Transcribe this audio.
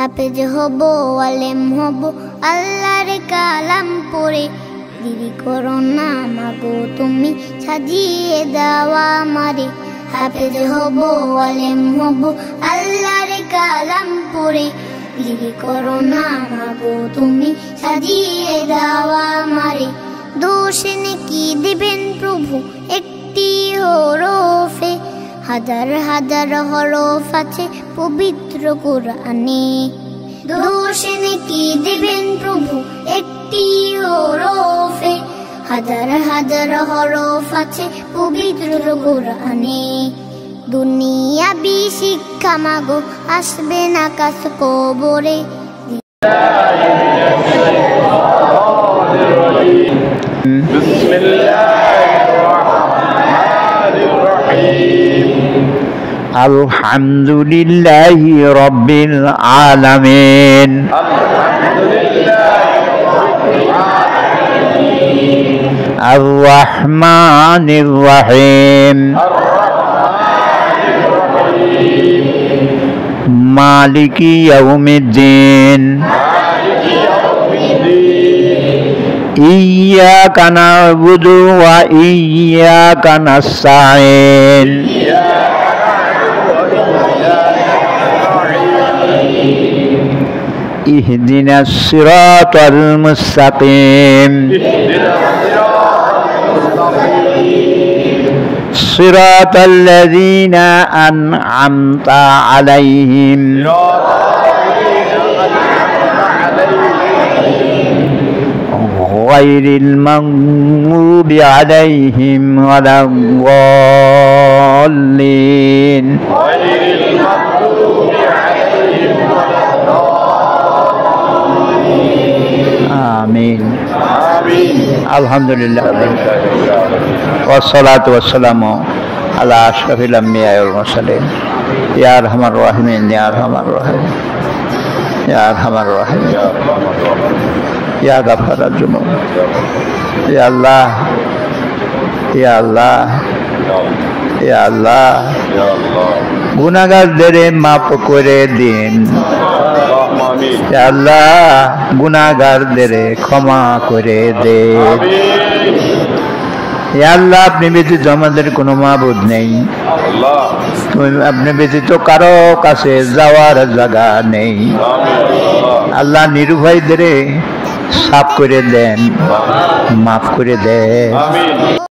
হাফেজ হব আলেম হব আল্লাহর কালাম পড়ে দেরি করো না মাগো তুমি সাজিয়ে দাও আমারে হাফেজ হব আলেম হব আল্লাহর কালাম পড়ে দেরি করো না মাগো তুমি সাজিয়ে দাও আমারে দোষ নেকি দিবেন প্রভু একটি হরফে হাজার হাজার হরফ আছে পবিত্র কোরআনে দোষ নেকি দিবেন প্রভু একটি হরফে হাজার হাজার হরফ আছে পবিত্র কোরআনে দুনিয়াবি শিক্ষা মাগো আসবে না কাছ কবরে আলহামদুলিল্লাহি রাব্বিল আলামিন আর রহমানির রহিম মালিকি ইয়াউমিদ্দিন ইয়্যাকা না'বুদু ওয়া ইয়্যাকা নাস্তাঈন ইহদিনাস সিরাতাল মুস্তাকিম সিরাতাল লাযীনা আন'আমতা আলাইহিম গায়রিল মাগদুবি আলাইহিম ওয়ালাদ-দাল্লিন আমিন আলহামদুলিল্লাহ ওয়াসসালাতু ওয়াসসালামু আলা আশরাফিল আমবিয়া ওয়াল মুরসালিন ইয়া আরহামার রাহিমিন ইয়া আরহামার রাহিমিন ইয়া আরহামার রাহিমিন ইয়া গাফফারাজ যুনুব ইয়া আল্লাহ ইয়া আল্লাহ ইয়া আল্লাহ গুনাহগারদের মাফ করে দিন ইয়া আল্লাহ গুনাহগারদের ক্ষমা করে দেন ইয়া আল্লাহ আপনি ব্যতীত আমাদের কোনো মাবুদ নেই আপনি ব্যতীত কারো কাছে যাওয়ার জায়গা নেই আল্লাহ নিরুপায়দের সাফ করে দেন মাফ করে দেন